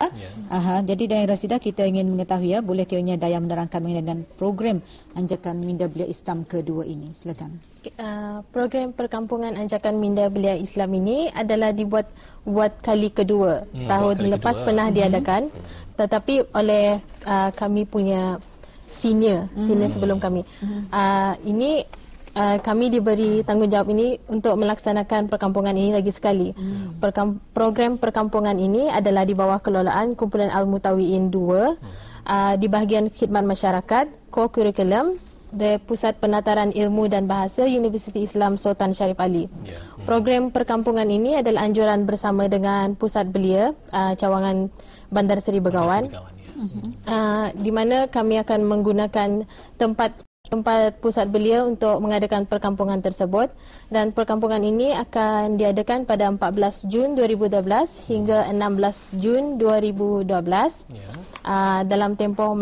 Ya. Jadi Dayang Rasidah, kita ingin mengetahui boleh kiranya Dayang menerangkan mengenai dengan program Anjakan Minda Belia Islam kedua ini. Silakan. Program perkampungan Anjakan Minda Belia Islam ini adalah dibuat kali kedua. Tahun kali lepas kedua. pernah diadakan, tetapi oleh kami punya senior sebelum kami. Ini kami diberi tanggungjawab ini untuk melaksanakan perkampungan ini lagi sekali. Program perkampungan ini adalah di bawah kelolaan Kumpulan Al-Mutawiin 2 di bahagian khidmat masyarakat, core curriculum dari Pusat Penataran Ilmu dan Bahasa Universiti Islam Sultan Syarif Ali. Program perkampungan ini adalah anjuran bersama dengan Pusat Belia Cawangan Bandar Seri Begawan, di mana kami akan menggunakan tempat pusat belia untuk mengadakan perkampungan tersebut, dan perkampungan ini akan diadakan pada 14 Jun 2012 hingga 16 Jun 2012 dalam tempoh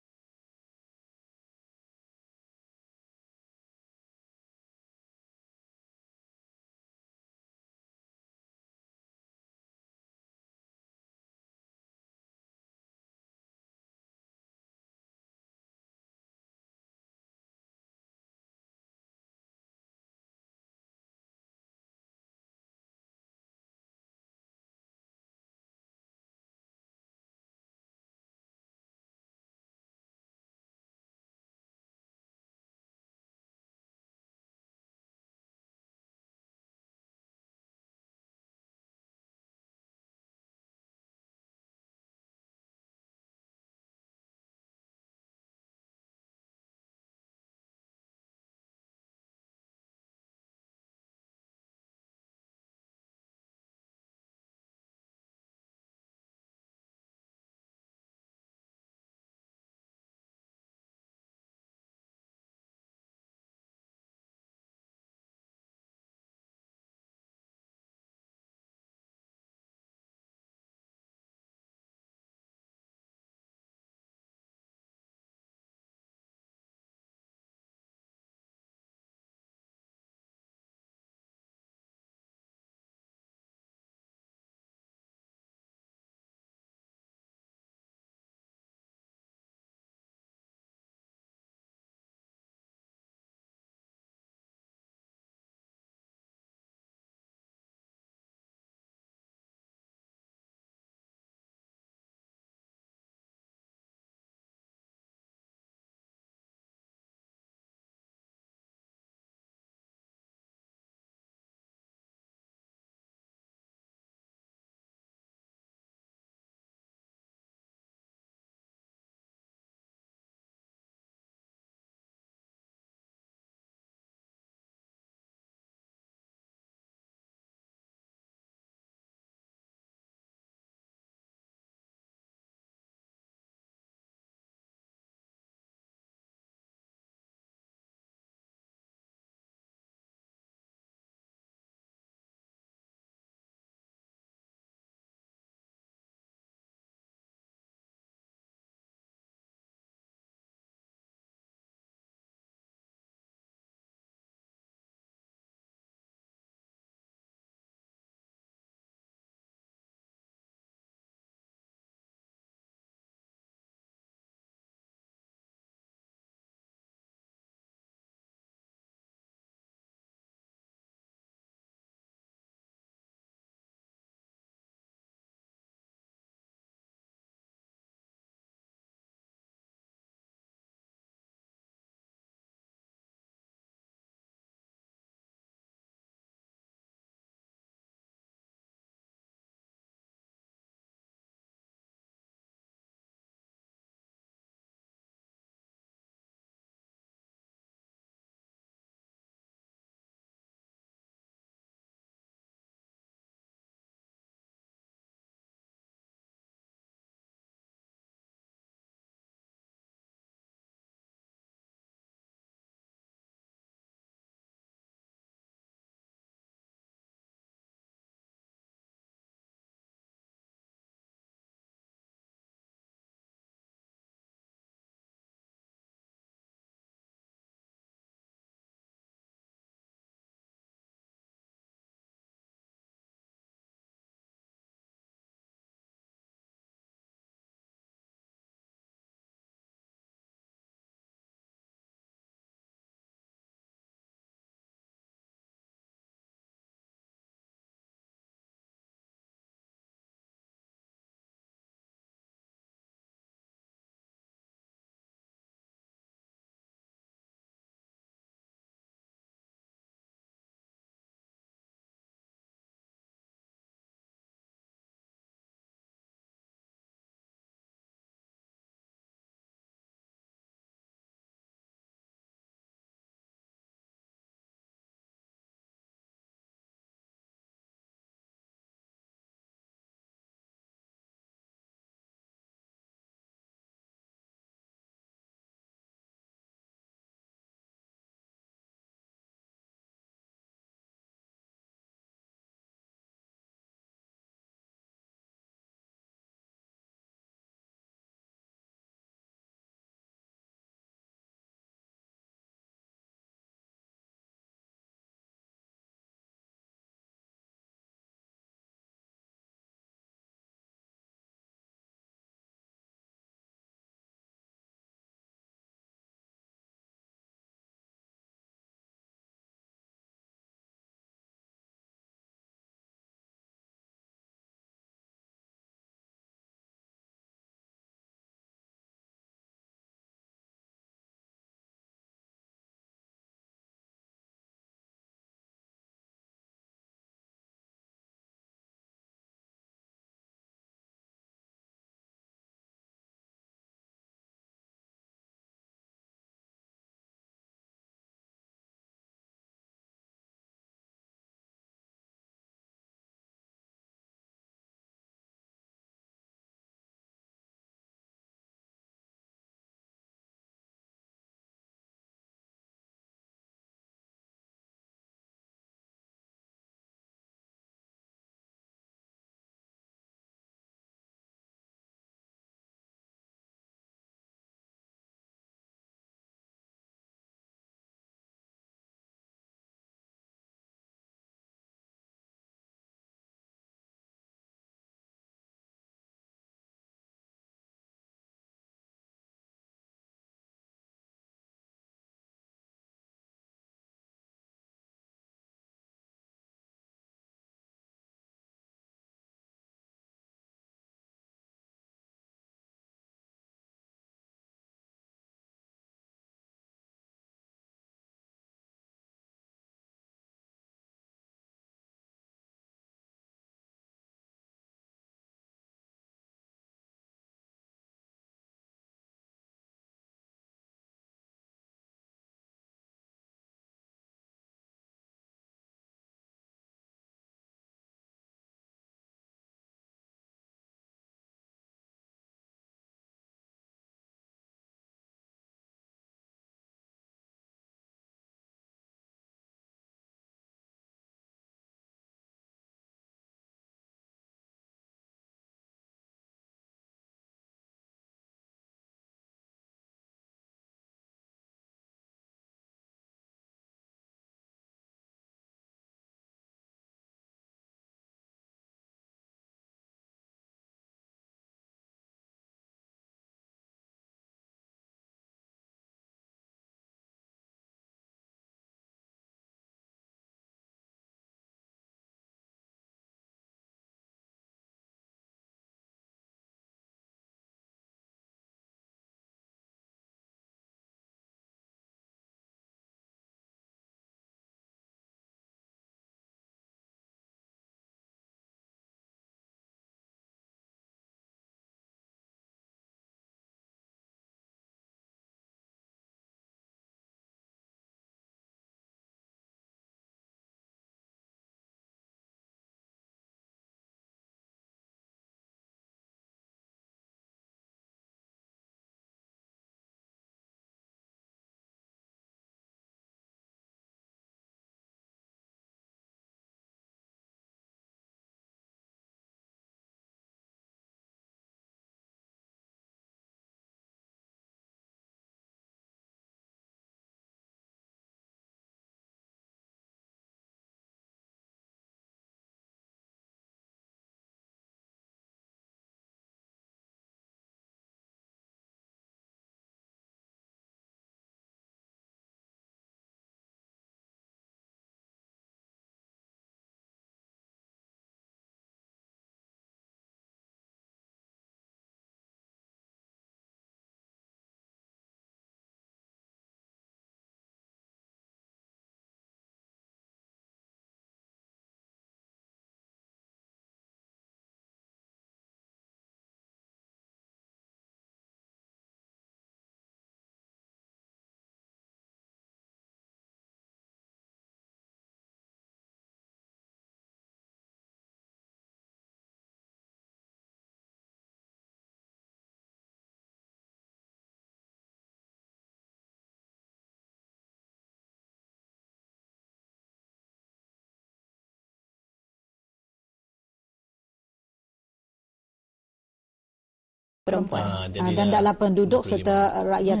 perempuan. Dan dalam penduduk serta rakyat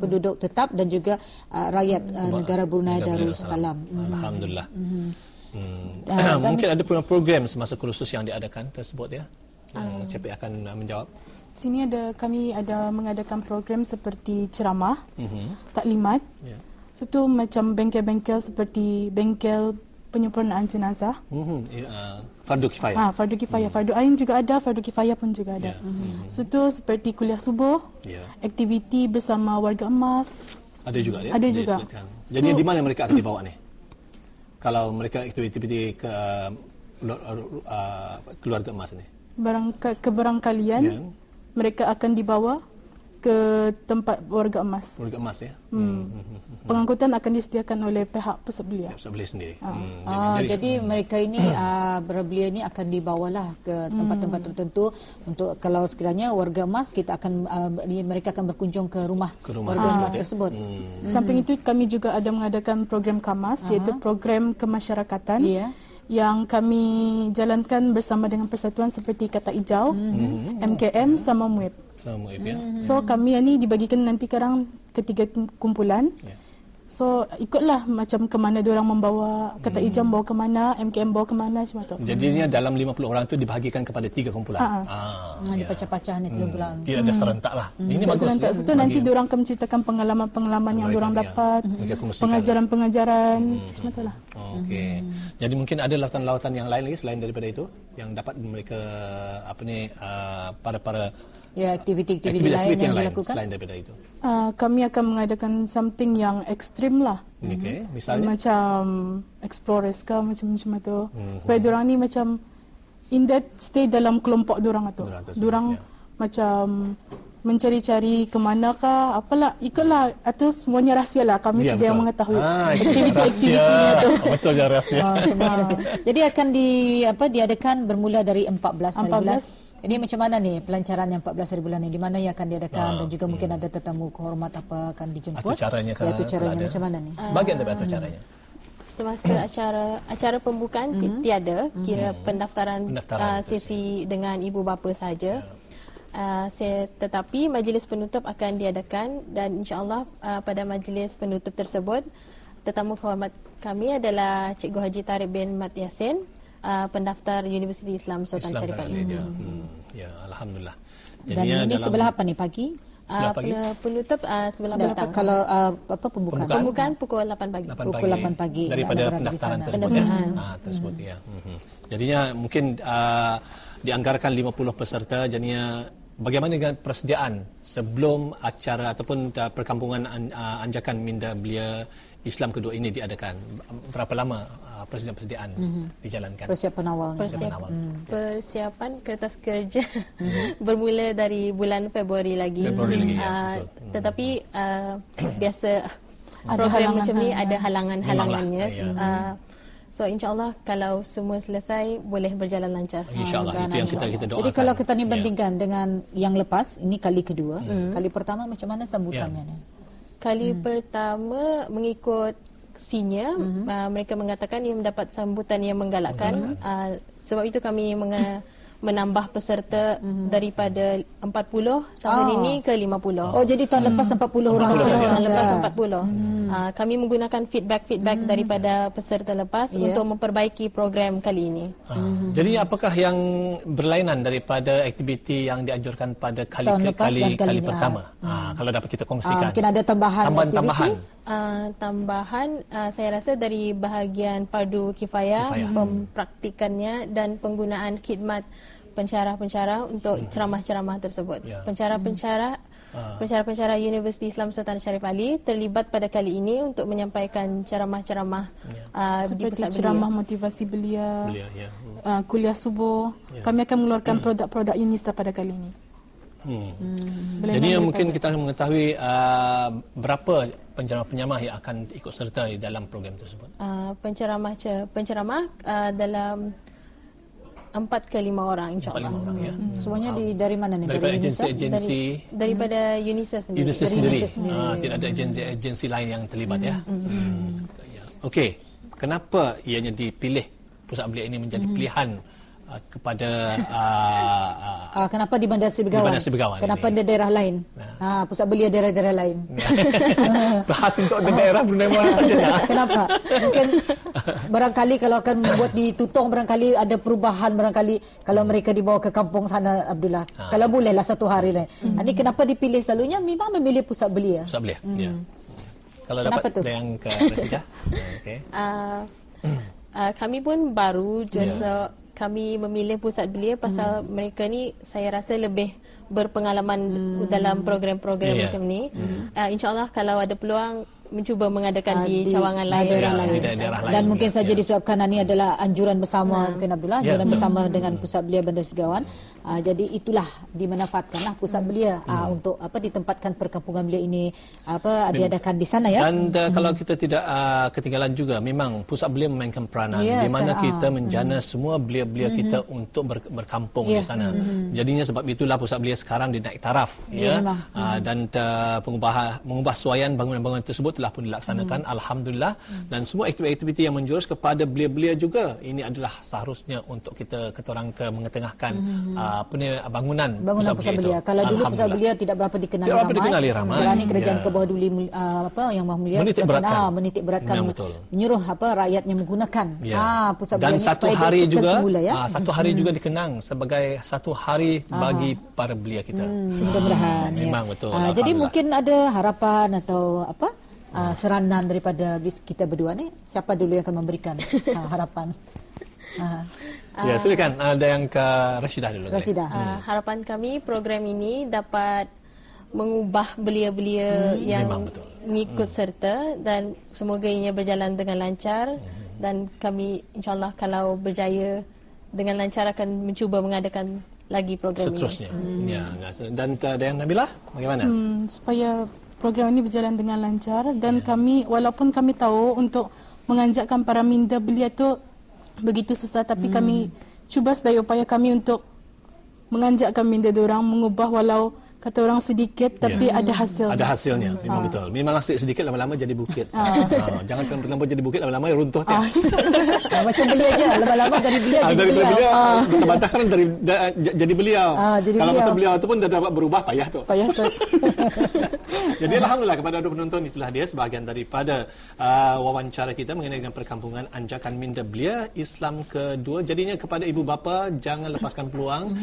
penduduk tetap dan juga rakyat negara Brunei Darussalam. Alhamdulillah. Mungkin ada program semasa kursus yang diadakan tersebut ya. Siapa yang akan menjawab? Sini kami ada mengadakan program seperti ceramah, taklimat. Itu macam bengkel-bengkel seperti bengkel penyempurnaan jenazah. Fardu kifayah. Fardu kifayah. Fardu ain juga ada, fardu kifayah pun juga ada. Itu seperti kuliah subuh, aktiviti bersama warga emas. Ada juga ya? Ada juga. Jadi di mana mereka akan dibawa ni? Kalau mereka aktiviti ke keluarga emas ni? Keberangkalian, mereka akan dibawa ke tempat warga emas. Warga emas ya? Pengangkutan akan disediakan oleh pihak pusat belia. Pusat belia sendiri. Jadi mereka ini, belia ini aakan dibawalah ke tempat-tempat tertentu untuk kalau sekiranya warga emas, kita akan mereka akan berkunjung ke rumah warga emas tersebut. Samping itu kami juga ada mengadakan program KAMAS, iaitu program kemasyarakatan. Yang kami jalankan bersama dengan persatuan seperti Kata Hijau, MKM sama MUIP. So kami ni dibagikan nanti sekarang ketiga kumpulan. So ikutlah macam ke mana diorang membawa, Kata Hijau bawa ke mana, MKM bawa ke mana macam tu. Jadinya dalam 50 orang tu dibahagikan kepada 3 kumpulan. Dipecah-pecah ni 3 kumpulan. Tidak ada serentak lah. Ini bagus. Serentak. Itu nanti diorang akan menceritakan pengalaman-pengalaman yang diorang dapat, pengajaran-pengajaran macam tu lah. Okey. Jadi mungkin ada lautan-lautan yang lain lagi selain daripada itu yang dapat mereka para aktiviti-aktiviti lain yang dilakukan selain daripada itu. Kami akan mengadakan something yang ekstrim lah. Okey, misalnya macam explorers ke macam-macam tu. Supaya diorang ni macam in that stay dalam kelompok diorang tu. Diorang macam mencari-cari ke manakah, apalah, ikutlah, atau semuanya rahsia lah. Kami saja yang mengetahui aktiviti-aktivitinya tu. Betul je rahsia. Semuanya rahsia. Jadi akan diadakan bermula dari 14 hari bulan. Ini macam mana ni pelancaran yang 14 hari bulan ni? Di mana yang akan diadakan dan juga mungkin ada tetamu kehormat apa akan dijemput? Atau caranya macam mana ni? Sebagian daripada atau caranya. Semasa acara pembukaan tiada, kira pendaftaran sesi dengan ibu bapa saja. Tetapi majlis penutup akan diadakan dan insya-Allah pada majlis penutup tersebut tetamu kehormat kami adalah Cikgu Haji Tariq bin Mat Yassin, pendaftar Universiti Islam Sultan Syarif Ali. Ya, alhamdulillah. Dan ini sebelah apa ni pagi? Penutup sebelah petang. Kalau pembukaan? Pembukaan pukul 8 pagi. Pukul 8 pagi. Daripada pendaftaran tersebut tersebut ya. Jadinya mungkin dianggarkan 50 peserta, jadinya bagaimana dengan persediaan sebelum acara ataupun perkampungan anjakan Minda Belia Islam kedua ini diadakan? Berapa lama persediaan dijalankan? Persiapan awalnya. Persiapan kertas kerja bermula dari bulan Februari lagi. Tetapi biasa program macam ni ada halangan-halangannya. So insya-Allah kalau semua selesai boleh berjalan lancar. Insya-Allah itu yang kita doakan. Jadi kalau kita ni bandingkan dengan yang lepas, ini kali kedua. Kali pertama macam mana sambutannya ni? Kali pertama mengikut senior, mereka mengatakan ia mendapat sambutan yang menggalakkan. Sebab itu kami menambah peserta daripada 40 tahun ini ke 50. Oh, jadi tahun lepas 40 orang. Tahun lepas 40. Kami menggunakan feedback daripada peserta lepas untuk memperbaiki program kali ini. Jadi apakah yang berlainan daripada aktiviti yang dianjurkan pada kali pertama? Kalau dapat kita kongsikan. Mungkin ada tambahan saya rasa dari bahagian fardu kifayah, mempraktikannya dan penggunaan khidmat pensyarah-pensyarah untuk ceramah-ceramah tersebut. Pensyarah-pensyarah Universiti Islam Sultan Syarif Ali terlibat pada kali ini untuk menyampaikan ceramah-ceramah seperti ceramah motivasi belia, kuliah subuh. Kami akan mengeluarkan produk-produk UNISA pada kali ini. Jadi mungkin kita mengetahui berapa penceramah-penceramah yang akan ikut serta dalam program tersebut. Penceramah dalam 4 ke 5 orang insya-Allah. Semuanya dari mana ni? Daripada agensi daripada UNISA sendiri. Tidak ada agensi lain yang terlibat ya. Okey, kenapa ianya dipilih Pusat Belia ini menjadi pilihan kepada kenapa di Bandar Seri Begawan? Kenapa di daerah lain? Pusat belia daerah-daerah lain. Bahas untuk daerah Brunei Darul saja. Kenapa? Mungkin barangkali kalau akan membuat di Tutong, barangkali ada perubahan, barangkali kalau mereka dibawa ke kampung sana, Abdullah. Kalau bolehlah satu hari lain. Ini kenapa dipilih selalunya memang memilih pusat belia. Pusat belia. Ya. Kalau dapat yang ke Rasidah. Okey. Kami pun baru just kami memilih pusat belia pasal mereka ni saya rasa lebih berpengalaman dalam program-program macam ni. InsyaAllah kalau ada peluang mencuba mengadakan di cawangan lain, daerah lain. Dan mungkin saja disebabkan ini adalah anjuran bersama mungkin Abdullah, anjuran bersama dengan pusat belia Bandar Seri Begawan. Jadi itulah dimanfaatkanlah pusat belia untuk ditempatkan perkampungan belia ini diadakan di sana ya. Dan kalau kita tidak ketinggalan juga, memang pusat belia memainkan peranan di mana kita menjana semua belia-belia kita untuk berkampung di sana. Jadinya sebab itulah pusat belia sekarang dinaik taraf dan mengubah suaian bangunan-bangunan tersebut telah pun dilaksanakan, alhamdulillah, dan semua aktiviti-aktiviti yang menjurus kepada belia-belia juga ini adalah seharusnya untuk kita orang ke mengetengahkan bangunan pusat belia. Kalau dulu pusat belia tidak berapa dikenali ramai. Sekarang ini kerajaan ke bawah Duli yang Maha Mulia menitik beratkan menyuruh rakyatnya menggunakan pusat belia dan ini satu hari juga semula, satu hari juga dikenang sebagai satu hari bagi para belia kita. Mudah-mudahan memang betul. Jadi mungkin ada harapan atau seranan daripada kita berdua ni, siapa dulu yang akan memberikan harapan? Ya, silakan. Ada yang ke Rashidah dulu. Rashidah. Harapan kami program ini dapat mengubah belia-belia yang mengikut serta dan semoga ianya berjalan dengan lancar dan kami insyaAllah kalau berjaya dengan lancar akan mencuba mengadakan lagi program seterusnya. Ya, dan ada yang Nabilah bagaimana? Supaya program ini berjalan dengan lancar dan kami, walaupun kami tahu untuk menganjakkan para minda belia itu begitu susah, tapi kami cuba sedaya upaya kami untuk menganjakkan minda diorang mengubah walau kata orang sedikit tapi ada hasil. Ada hasilnya, memang betul. Memanglah sedikit lama-lama jadi bukit. Jangan terlampau jadi bukit lama-lama runtuh tiap. Macam belia aja, lama-lama dari belia jadi belia. Terbantahkan jadi beliau. Kalau masa beliau itu pun dah dapat berubah, payah tu. Jadi alhamdulillah kepada penonton, itulah dia sebahagian daripada wawancara kita mengenai dengan perkampungan anjakan minda belia Islam kedua. Jadinya kepada ibu bapa jangan lepaskan peluang.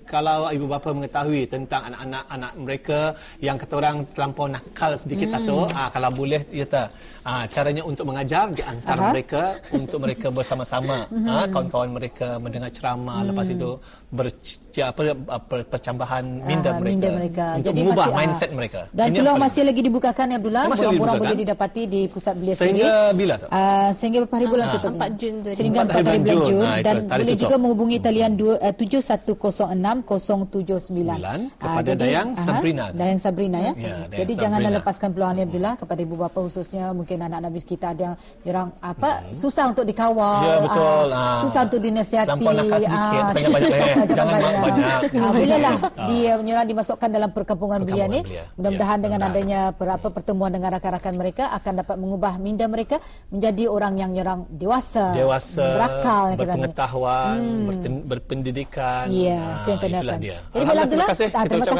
Kalau ibu bapa mengetahui tentang anak-anak mereka yang kata orang terlampau nakal sedikit atau kalau boleh caranya untuk mengajar di antara mereka untuk mereka bersama-sama kawan-kawan mereka mendengar ceramah, lepas itu percambahan minda mereka untuk jadi mengubah mindset mereka. Dan peluang masih lagi dibukakan ya Abdullah, borang-borang boleh didapati di pusat belia sendiri. Sehingga bila tu? Sehingga berapa hari bulan tutup? 4 Jun sehingga 4 hari bulan Jun dan boleh juga menghubungi talian 7106-079 kepada Dayang Sabrina. Dayang Sabrina ya. Jadi janganlah lepaskan peluang ni Abdullah, kepada ibu bapa khususnya, mungkin anak-anak bis kita ada yang susah untuk dikawal. Ya betul. Susah untuk dinasihati. Lampau nakal sedikit, banyak-banyak. Jangan banyak. Bolehlah dimasukkan dalam perkampungan belia ni. Mudah-mudahan dengan adanya pertemuan dengan rakan-rakan mereka akan dapat mengubah minda mereka menjadi orang yang dewasa, berakal, berpengetahuan, berpendidikan. Ya, itu yang itulah dia. Jadi terima kasih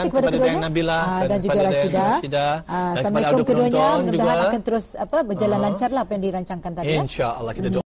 kepada Dayang Nabilah dan juga Rashidah. Assalamualaikum keduanya. Mudah-mudahan akan terus berjalan lancarlah apa yang dirancangkan tadi. Insya-Allah kita